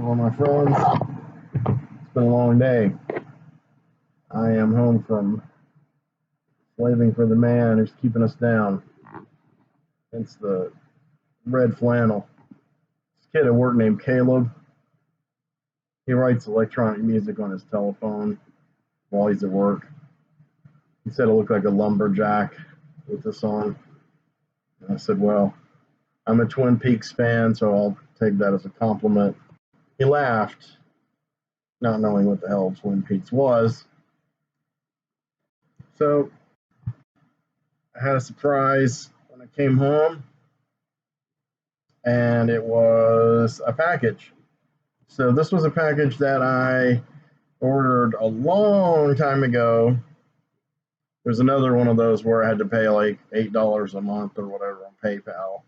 Well, my friends, it's been a long day. I am home from slaving for the man who's keeping us down. Hence the red flannel. This kid at work named Caleb, he writes electronic music on his telephone while he's at work. He said it looked like a lumberjack with this on. And I said, well, I'm a Twin Peaks fan, so I'll take that as a compliment. He laughed, not knowing what the hell Twin Peaks was. So I had a surprise when I came home, and it was a package. So this was a package that I ordered a long time ago. There's another one of those where I had to pay like $8 a month or whatever on PayPal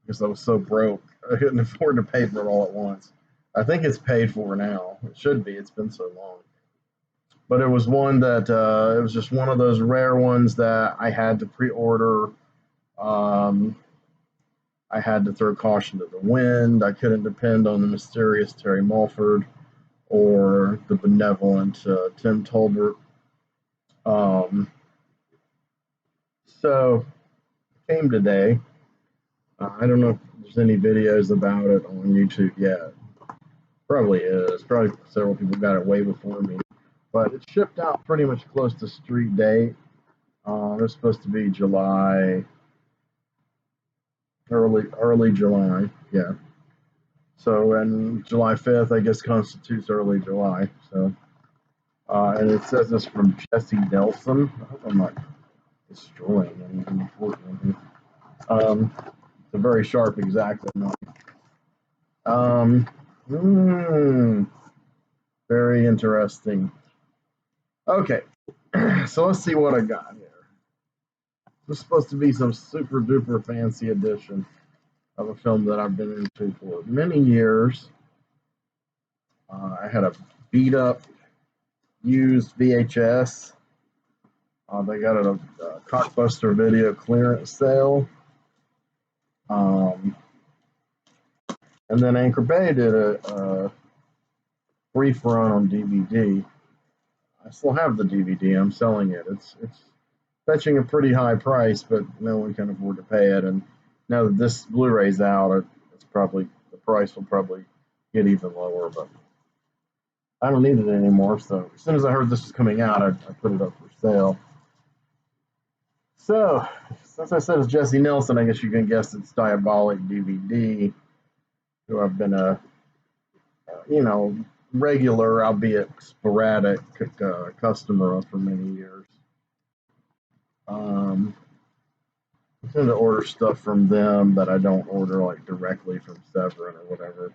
because I was so broke. I couldn't afford to pay for it all at once. I think it's paid for now. It should be. It's been so long. But it was one that, it was just one of those rare ones that I had to pre-order. I had to throw caution to the wind. I couldn't depend on the mysterious Terry Mulford or the benevolent Tim Tolbert. So it came today. I don't know if there's any videos about it on YouTube yet. Probably is. Probably several people got it way before me. But it shipped out pretty much close to street date. It was supposed to be July, early July, yeah. So, and July 5th, I guess, constitutes early July. So, and it says this from Jesse Nelson. I hope I'm not destroying anything important. It's a very sharp X-Acto knife. Very interesting. Okay, so let's see what I got here. This is supposed to be some super duper fancy edition of a film that I've been into for many years. I had a beat up used VHS. They got it at a Cockbuster video clearance sale. And then Anchor Bay did a brief run on DVD. I still have the DVD. I'm selling it. It's fetching a pretty high price, but no one can afford to pay it. And now that this Blu-ray's out, it's probably the price will probably get even lower. But I don't need it anymore. So as soon as I heard this was coming out, I put it up for sale. So since I said it's Jesse Nelson, I guess you can guess it's DiabolikDVD, who I've been a regular, albeit sporadic, customer of for many years. I tend to order stuff from them that I don't order like directly from Severin or whatever.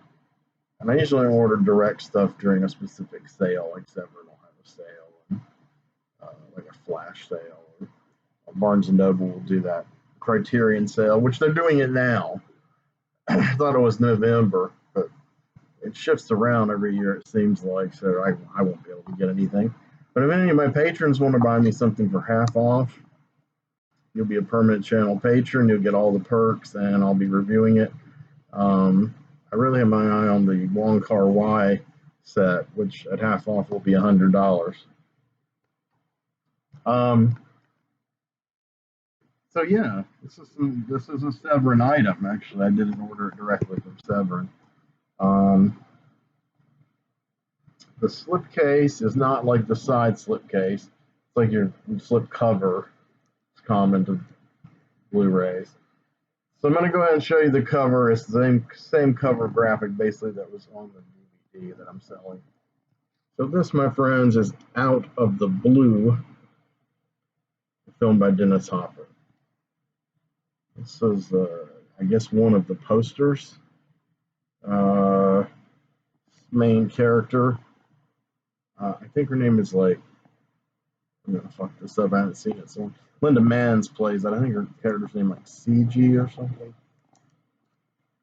And I usually order direct stuff during a specific sale, like Severin will have a sale, and, like a flash sale. Or Barnes & Noble will do that Criterion sale, which they're doing it now. I thought it was November, but it shifts around every year, it seems like, so I won't be able to get anything. But if any of my patrons want to buy me something for half off, you'll be a permanent channel patron, you'll get all the perks, and I'll be reviewing it. I really have my eye on the Wong-Kar Wai set, which at half off will be $100. So yeah, this is a Severin item, actually. I didn't order it directly from Severin. The slipcase is not like the side slipcase. It's like your slip cover. It's common to Blu-rays. So I'm going to go ahead and show you the cover. It's the same cover graphic, basically, that was on the DVD that I'm selling. So this, my friends, is Out of the Blue, filmed by Dennis Hopper. This is, I guess, one of the posters. Main character. I think her name is like, I'm going to fuck this up, I haven't seen it. So Linda Manns plays that. I think her character's name like CG or something.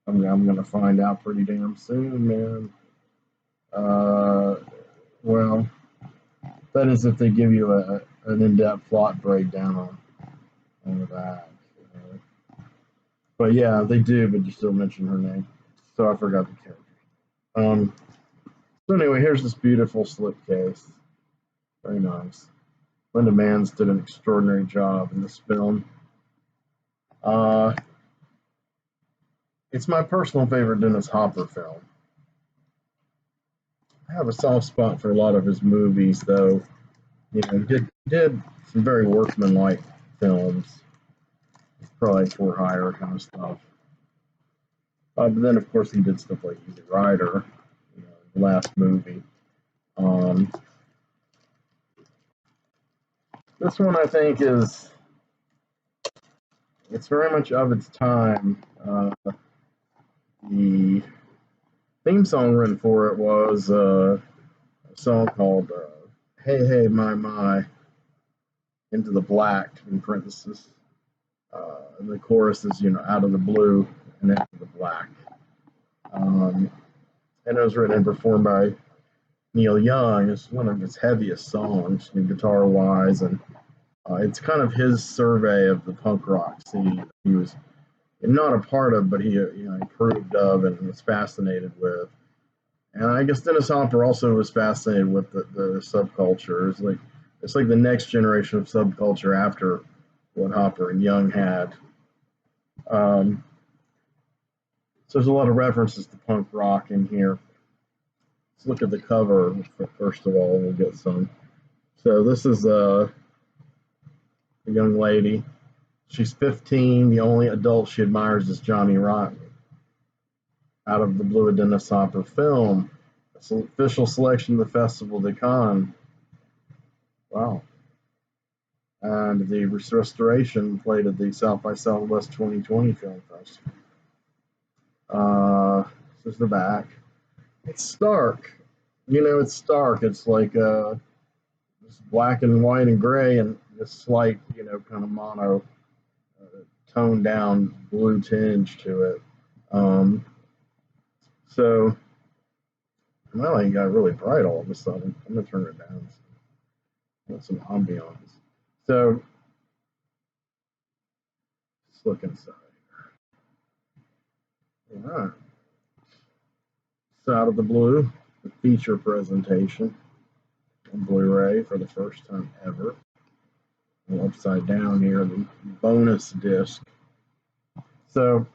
I'm going to find out pretty damn soon, man. Well, that is if they give you an in-depth plot breakdown on that. But yeah, they do, but you still mention her name. So I forgot the character. So anyway, here's this beautiful slipcase. Very nice. Linda Manns did an extraordinary job in this film. It's my personal favorite Dennis Hopper film. I have a soft spot for a lot of his movies, though. You know, he did some very workmanlike films, probably for hire kind of stuff. But then, of course, he did stuff like Easy Rider, you know, the last movie. Um, this one, I think, it's very much of its time. The theme song written for it was a song called "Hey Hey My," into the black in parentheses. And the chorus is, you know, out of the blue and into the black. And it was written and performed by Neil Young. It's one of his heaviest songs, guitar wise, and it's kind of his survey of the punk rock scene. He was not a part of, but he approved of and was fascinated with. And I guess Dennis Hopper also was fascinated with the subculture. It's like the next generation of subculture after what Hopper and Young had. So there's a lot of references to punk rock in here. Let's look at the cover first of all. We'll get some. So this is a young lady. She's 15. The only adult she admires is Johnny Rotten. Out of the Blue, a Dennis Hopper film. It's an official selection of the Festival de Cannes. Wow. And the restoration played at the South by Southwest 2020 Film Festival. This is the back. It's stark. You know, it's stark. It's like it's black and white and gray and this slight, you know, kind of mono, toned down blue tinge to it. So my light got really bright all of a sudden. I'm gonna turn it down. Want some ambiance. So let's look inside. All right. So out of the blue, the feature presentation on Blu-ray for the first time ever. Upside down here, the bonus disc. So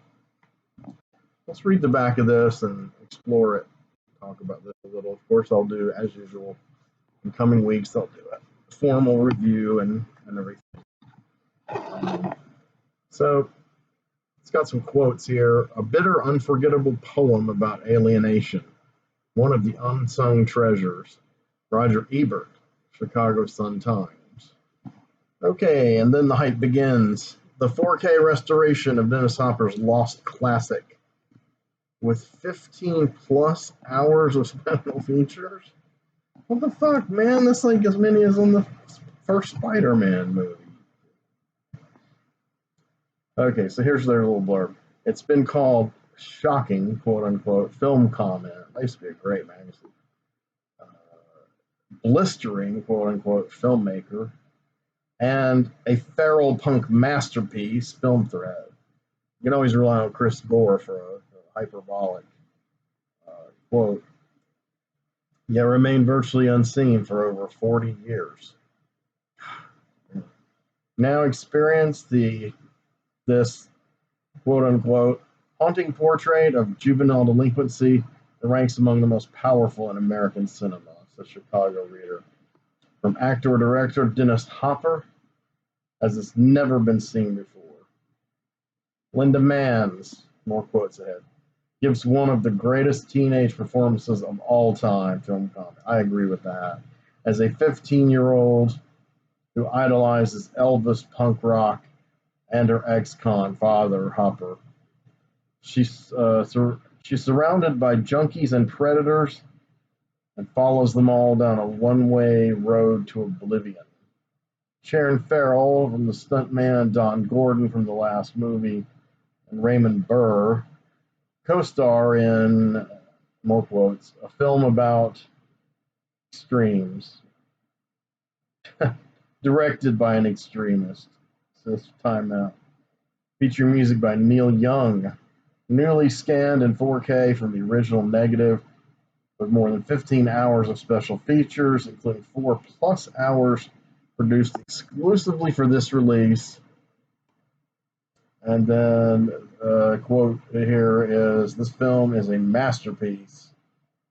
let's read the back of this and explore it. Talk about this a little. Of course, I'll do, as usual, in coming weeks, I'll do a formal review and everything. So it's got some quotes here. A bitter, unforgettable poem about alienation. One of the unsung treasures. Roger Ebert, Chicago Sun-Times. Okay, and then the hype begins. The 4K restoration of Dennis Hopper's lost classic with 15 plus hours of special features. What the fuck, man? That's like as many as in the first Spider-Man movie. Okay, so here's their little blurb. It's been called shocking, quote unquote, film comment. That used to be a great magazine. Blistering, quote unquote, filmmaker. And a feral punk masterpiece, film thread. You can always rely on Chris Gore for a hyperbolic quote. Yet remained virtually unseen for over 40 years. Now experience this quote unquote haunting portrait of juvenile delinquency that ranks among the most powerful in American cinema, says Chicago Reader. From actor-director Dennis Hopper, as it's never been seen before. Linda Manns, more quotes ahead, gives one of the greatest teenage performances of all time, film comment. I agree with that. As a 15-year-old who idolizes Elvis, punk rock, and her ex-con father, Hopper. She's surrounded by junkies and predators and follows them all down a one-way road to oblivion. Sharon Farrell from the stuntman Don Gordon from the last movie, and Raymond Burr co-star in, more quotes, a film about extremes, directed by an extremist. Says Time Out. Featuring music by Neil Young, nearly scanned in 4K from the original negative, with more than 15 hours of special features, including 4+ hours produced exclusively for this release. And then quote here is, "This film is a masterpiece."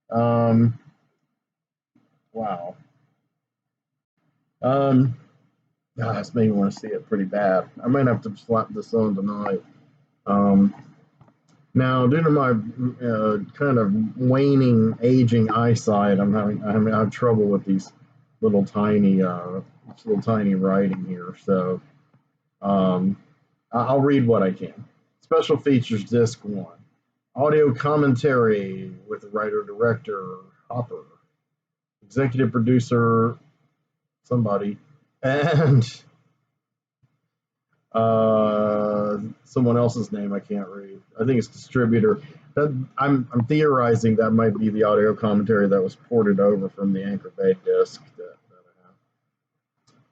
Wow. This made me want to see it pretty bad. I might have to slap this on tonight. Now, due to my kind of waning, aging eyesight, I have trouble with these little tiny writing here. So I'll read what I can. Special features disc 1. Audio commentary with writer-director Hopper, executive producer somebody, and someone else's name I can't read. I think it's distributor. I'm theorizing that might be the audio commentary that was ported over from the Anchor Bay disc that I have.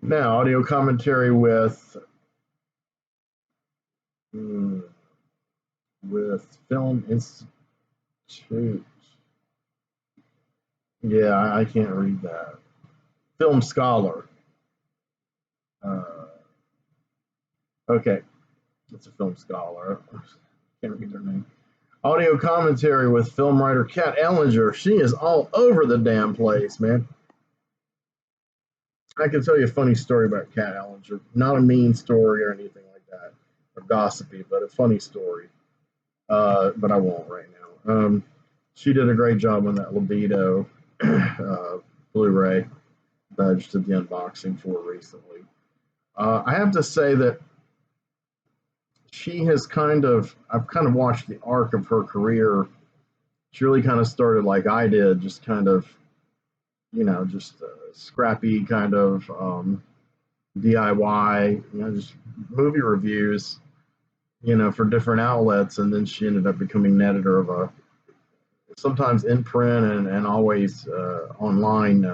Now, audio commentary with Film Institute. Yeah, I can't read that. Film Scholar. Okay, it's a Film Scholar. I can't read their name. Audio commentary with film writer Kat Ellinger. She is all over the damn place, man. I can tell you a funny story about Kat Ellinger. Not a mean story or anything like that, or gossipy, but a funny story. But I won't right now. She did a great job on that Libido Blu-ray that I just did the unboxing for recently. I have to say that I've kind of watched the arc of her career. She really kind of started like I did, just kind of, just scrappy kind of DIY, just movie reviews, for different outlets. And then she ended up becoming an editor of a sometimes in print and always online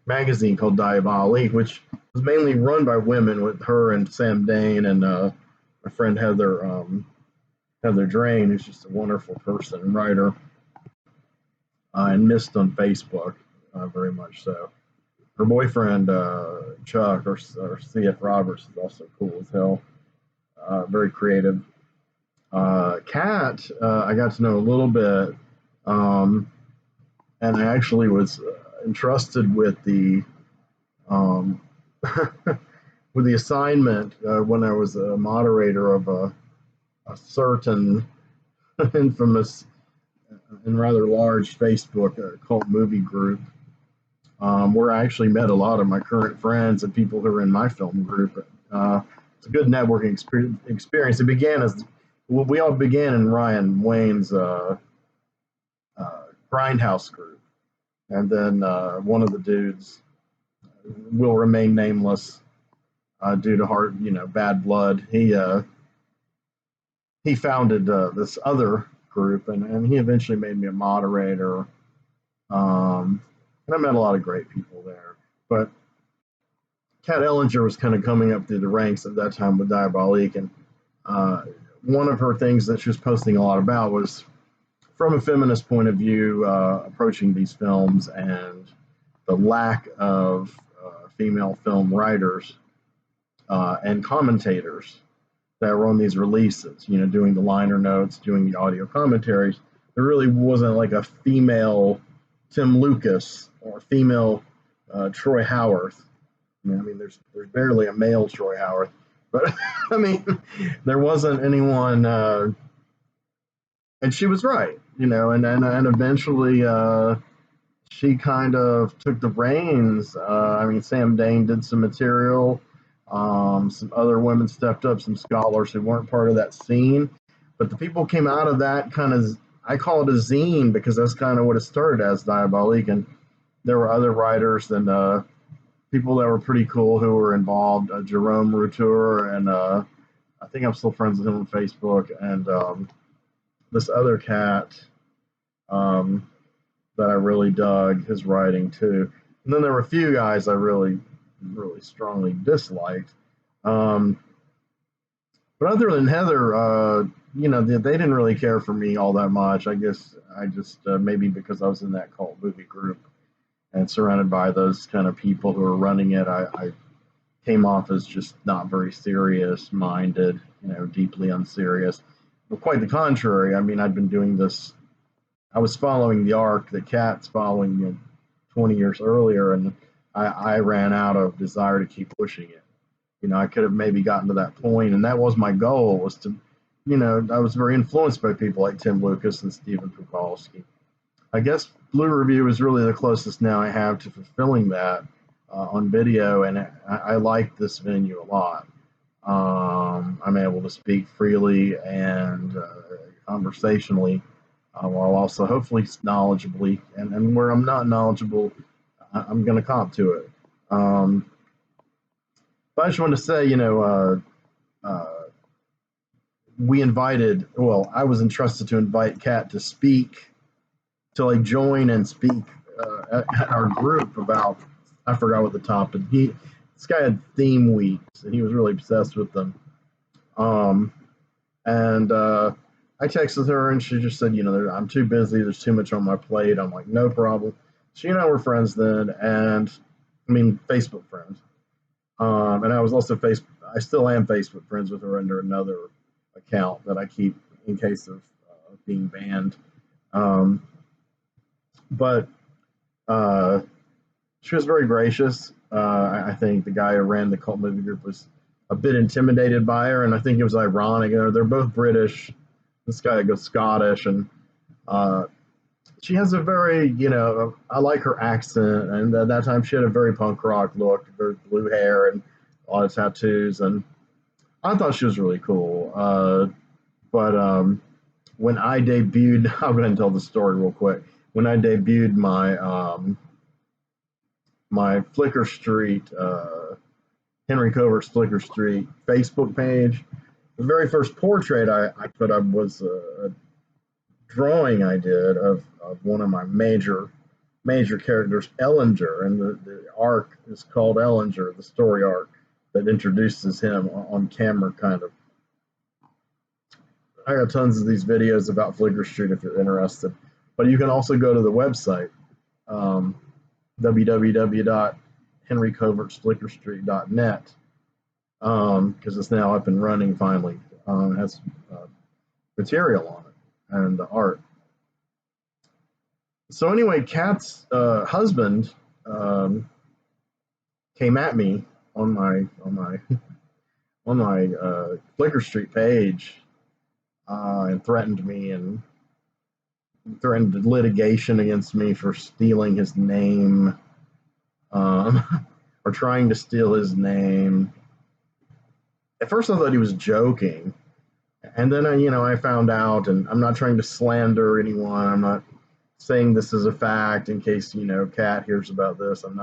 magazine called Diabolkal, which was mainly run by women, with her and Sam Dane and my friend Heather Drain, who's just a wonderful person and writer, and missed on Facebook very much so. Her boyfriend Chuck, or CF Roberts, is also cool as hell. Very creative. Kat, I got to know a little bit, and I actually was entrusted with the with the assignment when I was a moderator of a certain infamous and rather large Facebook cult movie group, where I actually met a lot of my current friends and people who are in my film group. It's a good networking experience. It began as we all began in Ryan Wayne's Grindhouse group, and then one of the dudes will remain nameless due to bad blood. He founded this other group, and he eventually made me a moderator. And I met a lot of great people there. But Kat Ellinger was kind of coming up through the ranks at that time with Diabolik, and one of her things that she was posting a lot about was, from a feminist point of view, approaching these films and the lack of female film writers and commentators that were on these releases, doing the liner notes, doing the audio commentaries. There really wasn't like a female Tim Lucas or female Troy Howarth. I mean, there's barely a male Troy Howarth, but I mean, there wasn't anyone. And she was right, and eventually she kind of took the reins. I mean, Sam Dane did some material. Some other women stepped up, some scholars who weren't part of that scene. But the people came out of that kind of, I call it a zine because that's kind of what it started as, Diabolik. And there were other writers and people that were pretty cool who were involved. Jerome Routure, and I think I'm still friends with him on Facebook. And this other cat that I really dug his writing too. And then there were a few guys I really strongly disliked. But other than Heather you know, they didn't really care for me all that much. I guess I just maybe because I was in that cult movie group and surrounded by those kind of people who are running it, I came off as just not very serious minded, you know, deeply unserious. But quite the contrary. I mean, I'd been doing this. I was following the arc that Cat's following, you know, 20 years earlier, and I ran out of desire to keep pushing it. You know, I could have maybe gotten to that point, and that was my goal, was to, you know, I was very influenced by people like Tim Lucas and Stephen Pukalski. I guess Blue Review is really the closest now I have to fulfilling that on video, and I like this venue a lot. I'm able to speak freely and conversationally, while also hopefully knowledgeably, and where I'm not knowledgeable, I'm going to cop to it. But I just want to say, you know, we invited, well, I was entrusted to invite Kat to speak, to like join and speak at our group about, I forgot what the topic. This guy had theme weeks, and he was really obsessed with them. And I texted her, and she just said, you know, I'm too busy. There's too much on my plate. I'm like, no problem. She and I were friends then, and I mean, Facebook friends. And I was also I still am Facebook friends with her under another account that I keep in case of being banned. But she was very gracious. I think the guy who ran the cult movie group was a bit intimidated by her, and I think it was ironic. You know, they're both British. This guy goes Scottish, and she has a very, you know, I like her accent, and at that time she had a very punk rock look, very blue hair and a lot of tattoos, and I thought she was really cool. But when I debuted, I'm going to tell the story real quick. When I debuted my Flickr Street, Henry Covert's Flickr Street Facebook page, the very first portrait I put up was a drawing I did of one of my major characters, Ellinger, and the arc is called Ellinger, the story arc that introduces him on camera, kind of. I got tons of these videos about Flickr Street if you're interested, but you can also go to the website, www.henrycovertsflickerstreet.net, because it's now up and running finally. It has material on it and the art. So anyway, Kat's husband came at me on my Flickr Street page and threatened me and threatened litigation against me for stealing his name, or trying to steal his name. At first, I thought he was joking, and then I found out, and I'm not trying to slander anyone. I'm not saying this is a fact in case Kat hears about this. I'm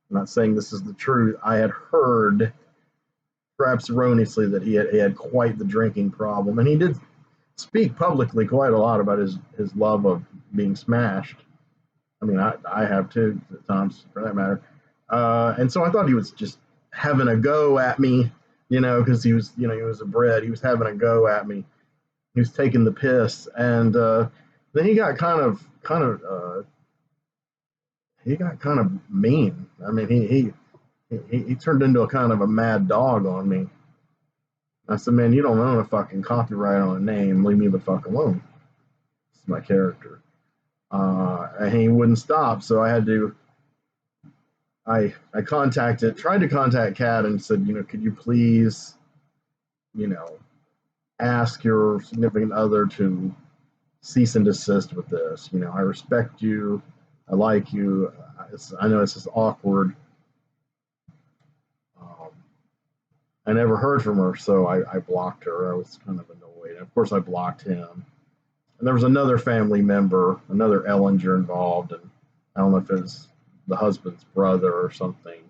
not saying this is the truth. I had heard, perhaps erroneously, that he had quite the drinking problem, and he did speak publicly quite a lot about his love of being smashed. I mean, I have too at times, for that matter. And so I thought he was just having a go at me, because he was a Brit. He was having a go at me. He was taking the piss, and then he got kind of mean. I mean, he turned into a kind of a mad dog on me. I said, man, you don't own a fucking copyright on a name. Leave me the fuck alone. This is my character. And he wouldn't stop, so I had to. I tried to contact Kat and said, could you please, ask your significant other to cease and desist with this. I respect you. I like you. I know it's just awkward. I never heard from her, so I blocked her. I was kind of annoyed. And of course, I blocked him. And there was another family member, another Ellinger involved, and I don't know if it was the husband's brother or something.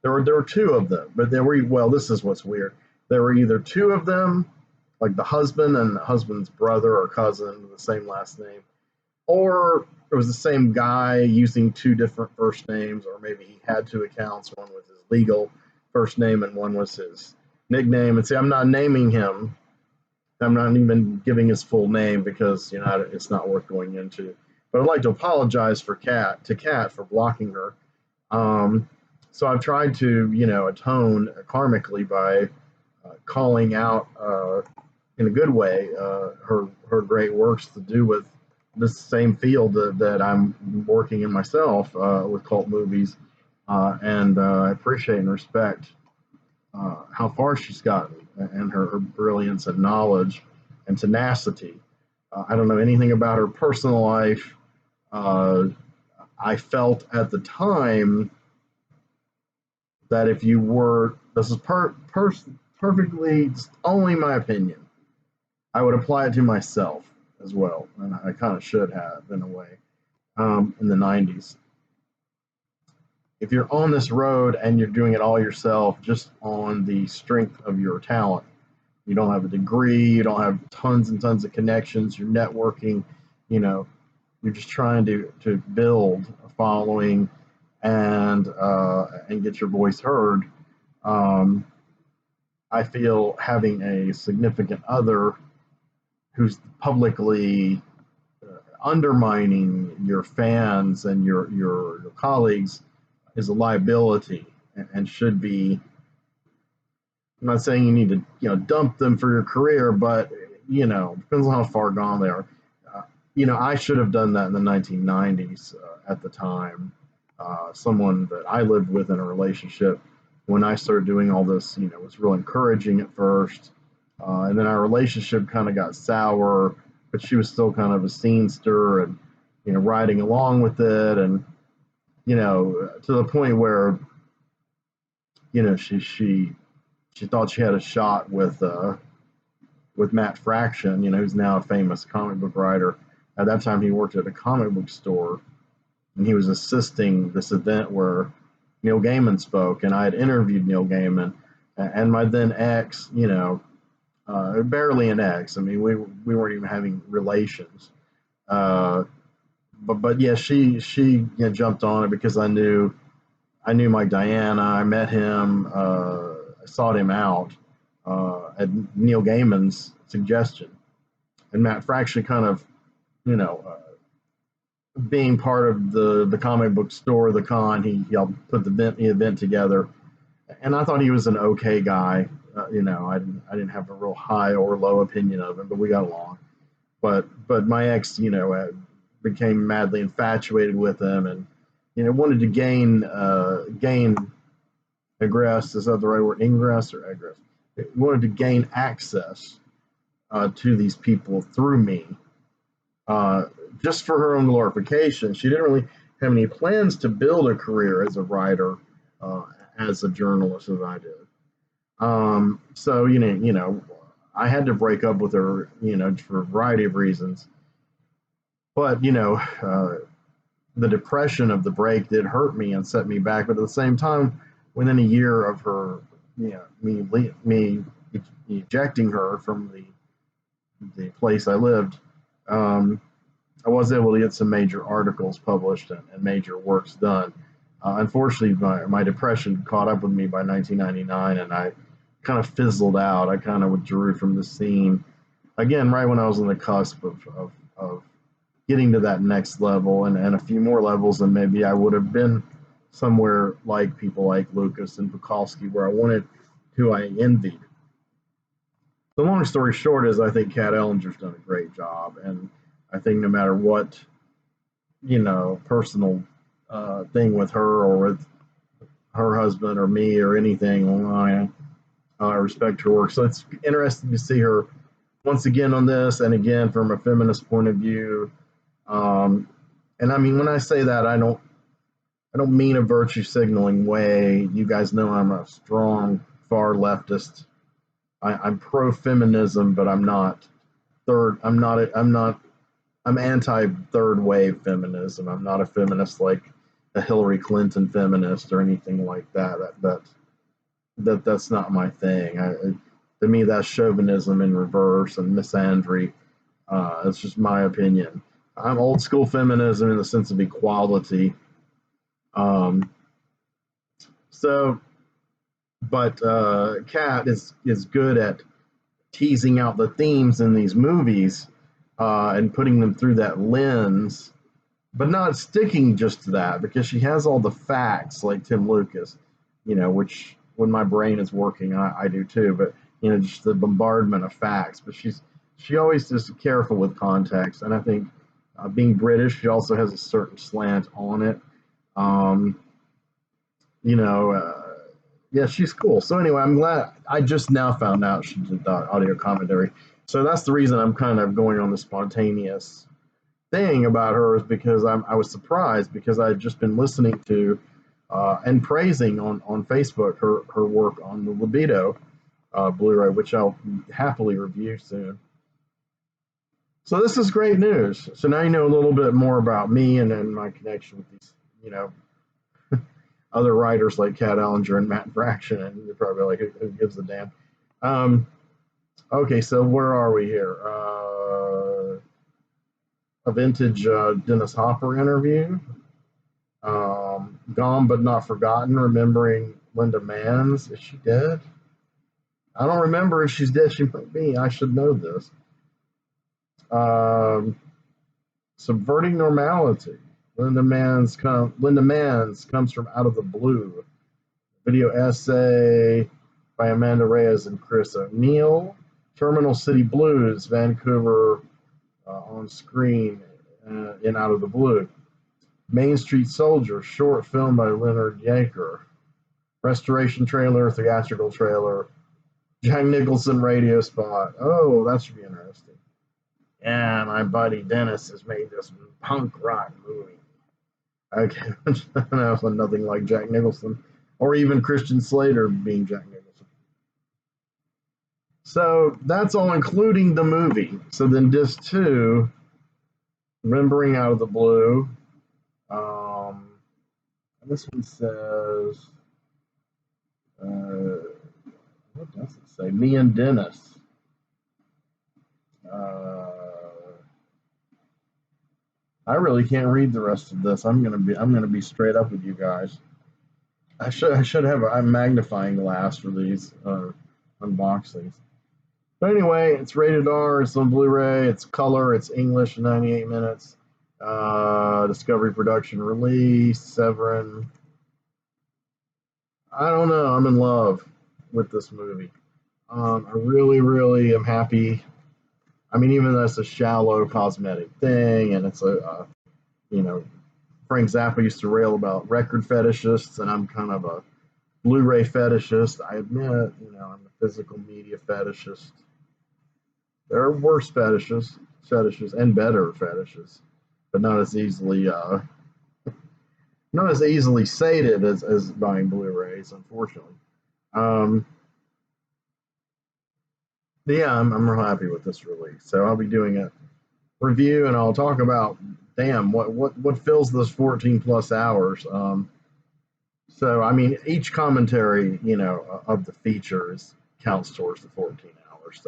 There were two of them, but this is what's weird. There were either two of them, like the husband and the husband's brother or cousin with the same last name, or it was the same guy using two different first names, or maybe he had two accounts. One was his legal first name and one was his nickname. And see, I'm not naming him I'm not even giving his full name because it's not worth going into. But I'd like to apologize for Kat for blocking her. Um, so I've tried to atone karmically by calling out in a good way her great works to do with this same field that I'm working in myself with cult movies, and I appreciate and respect how far she's gotten and her brilliance and knowledge and tenacity. I don't know anything about her personal life. Uh, I felt at the time that if you were, this is perfectly only my opinion, I would apply it to myself as well, and I kind of should have in a way in the 90s. If you're on this road and you're doing it all yourself, just on the strength of your talent, you don't have a degree, you don't have tons and tons of connections, you're networking, you're just trying to build a following and get your voice heard. Um, I feel having a significant other who's publicly undermining your fans and your colleagues is a liability and should be. I'm not saying you need to dump them for your career, but depends on how far gone they are. I should have done that in the 1990s at the time. Someone that I lived with in a relationship when I started doing all this, was real encouraging at first. And then our relationship kind of got sour, but she was still kind of a scenester and, riding along with it. And, to the point where, she thought she had a shot with Matt Fraction, who's now a famous comic book writer. At that time, he worked at a comic book store, and he was assisting this event where Neil Gaiman spoke, and I had interviewed Neil Gaiman, and my then ex, barely an ex. I mean, we weren't even having relations. Uh, but yeah, she jumped on it because I knew Mike Diana. I met him. I sought him out at Neil Gaiman's suggestion, and Matt Fraction kind of, being part of the comic book store, the con, he helped put the event together, and I thought he was an okay guy. I didn't have a real high or low opinion of him, but we got along. But my ex, became madly infatuated with him, and wanted to gain egress. Is that the right word? Ingress or egress? Wanted to gain access to these people through me, just for her own glorification. She didn't really have any plans to build a career as a writer, as a journalist as I did. So I had to break up with her, for a variety of reasons. But the depression of the break did hurt me and set me back. But at the same time, within a year of her, me ejecting her from the place I lived, I was able to get some major articles published and major works done. Unfortunately, my depression caught up with me by 1999, and I kind of fizzled out. I kind of withdrew from the scene again, right when I was on the cusp of getting to that next level and a few more levels, and maybe I would have been somewhere like people like Lucas and Bukowski, where I wanted, who I envied. The long story short is I think Kat Ellinger's done a great job, and I think no matter what, personal thing with her or with her husband or me or anything online, I respect her work. So it's interesting to see her once again on this, and again from a feminist point of view. And I mean, when I say that, I don't mean a virtue signaling way. You guys know I'm a strong far leftist. I'm pro feminism, but I'm not third. I'm anti third wave feminism. I'm not a feminist like a Hillary Clinton feminist or anything like that. That's not my thing. To me, that's chauvinism in reverse and misandry. It's just my opinion. I'm old school feminism in the sense of equality. Um, so, but Kat is good at teasing out the themes in these movies and putting them through that lens, but not sticking just to that, because she has all the facts like Tim Lucas, which when my brain is working, I do too. But just the bombardment of facts. But she always is careful with context, and I think being British, she also has a certain slant on it. Um, you know, uh, yeah, she's cool. So anyway, I'm glad I just now found out she did the audio commentary. So that's the reason I'm kind of going on the spontaneous thing about her, is because I was surprised, because I had just been listening to and praising on Facebook her work on the Libido Blu-ray, which I'll happily review soon. So this is great news. So now you know a little bit more about me and my connection with these, other writers like Kat Ellinger and Matt Fraction, and you're probably like, who gives a damn? Okay, so where are we here? A vintage Dennis Hopper interview. Gone but not forgotten, remembering Linda Manns. Is she dead? I don't remember if she's dead. She might be. I should know this. Subverting normality. Linda Manns comes from Out of the Blue. Video essay by Amanda Reyes and Chris O'Neill. Terminal City Blues, Vancouver on screen in Out of the Blue. Main Street Soldier, short film by Leonard Yaker. Restoration trailer, theatrical trailer. Jack Nicholson radio spot. Oh, that should be interesting. Yeah, my buddy Dennis has made this punk rock movie. Okay, nothing like Jack Nicholson, or even Christian Slater being Jack Nicholson. So that's all including the movie. So then disc 2, Remembering Out of the Blue. This one says, what does it say? Me and Dennis. I really can't read the rest of this. I'm gonna be straight up with you guys. I should have a magnifying glass for these unboxings. But anyway, it's rated R. It's on Blu-ray. It's color. It's English. 98 minutes. Discovery Production release. Severin. I don't know. I'm in love with this movie. I really, really am happy. I mean, even though it's a shallow cosmetic thing, and it's Frank Zappa used to rail about record fetishists, and I'm kind of a Blu-ray fetishist. I admit, I'm a physical media fetishist. There are worse fetishes, and better fetishes, but not as easily sated as buying Blu-rays, unfortunately. Yeah, I'm real happy with this release. So I'll be doing a review, and I'll talk about what fills those 14 plus hours. So I mean, each commentary, of the features counts towards the 14 hours.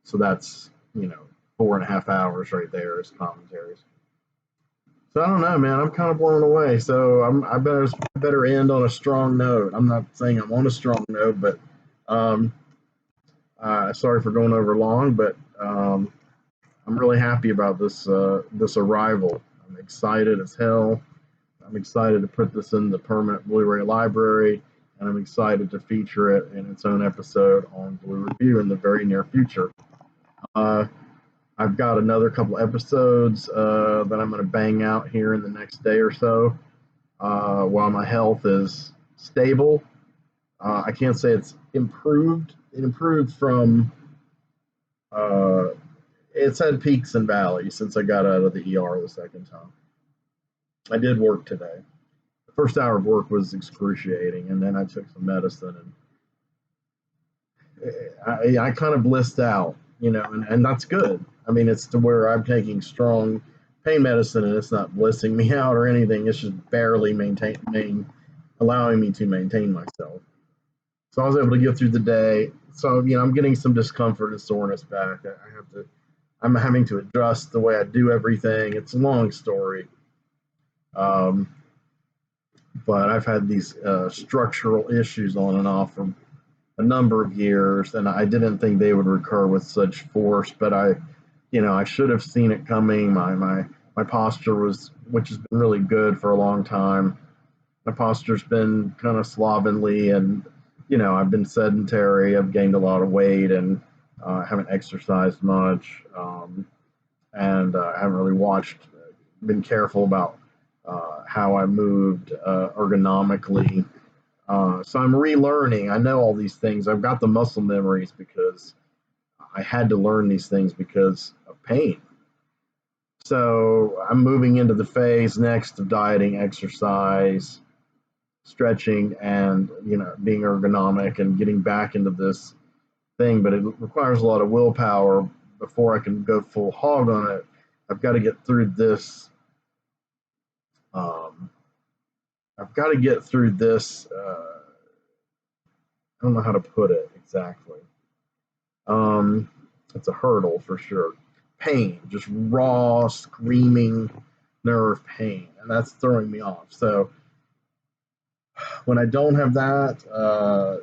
So that's 4.5 hours right there as commentaries. So I don't know, man. I'm kind of blown away. So I better end on a strong note. I'm not saying I'm on a strong note, but sorry for going over long, but I'm really happy about this arrival. I'm excited as hell. I'm excited to put this in the permanent Blu-ray library, and I'm excited to feature it in its own episode on Blue Review in the very near future. I've got another couple episodes that I'm going to bang out here in the next day or so while my health is stable. I can't say it's improved. It improved from it's had peaks and valleys since I got out of the ER the second time. I did work today. The first hour of work was excruciating, and then I took some medicine, and I kind of blissed out, and that's good. I mean, it's to where I'm taking strong pain medicine, and it's not blissing me out or anything. It's just barely allowing me to maintain myself. So I was able to get through the day. So, I'm getting some discomfort and soreness back. I'm having to adjust the way I do everything. It's a long story. But I've had these structural issues on and off from a number of years, and I didn't think they would recur with such force. But I should have seen it coming. My posture was, which has been really good for a long time. My posture's been kind of slovenly, and I've been sedentary. I've gained a lot of weight, and haven't exercised much, and I haven't really been careful about how I moved ergonomically. So I'm relearning. I know all these things. I've got the muscle memories because I had to learn these things because of pain. So I'm moving into the phase next of dieting, exercise, stretching, and being ergonomic and getting back into this thing. But it requires a lot of willpower before I can go full hog on it. I've got to get through this. Um, I've got to get through this. I don't know how to put it exactly. It's a hurdle for sure. Pain, just raw, screaming nerve pain, and that's throwing me off. So when I don't have that,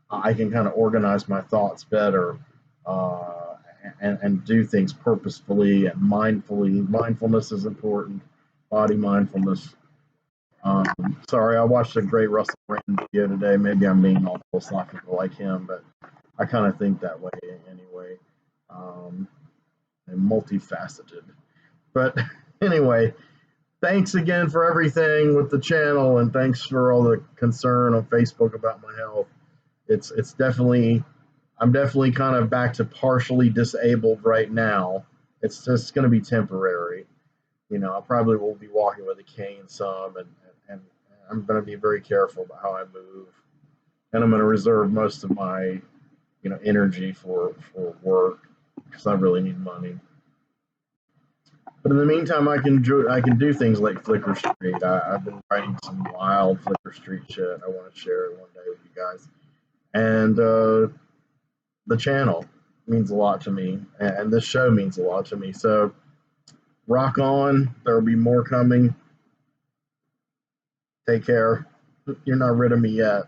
I can kind of organize my thoughts better, and do things purposefully and mindfully. Mindfulness is important. Body mindfulness. Um, Sorry, I watched a great Russell Brand video today. Maybe I'm being all philosophical like him, but I kind of think that way anyway. Um, and multifaceted. But anyway, thanks again for everything with the channel, and thanks for all the concern on Facebook about my health. It's definitely, I'm definitely kind of back to partially disabled right now. It's just going to be temporary. I probably will be walking with a cane some, and I'm going to be very careful about how I move, and I'm going to reserve most of my energy for work because I really need money. But in the meantime, I can do things like Flickr Street. I've been writing some wild Flickr Street shit. I want to share it one day with you guys. And the channel means a lot to me, and this show means a lot to me. So rock on. There will be more coming. Take care. You're not rid of me yet.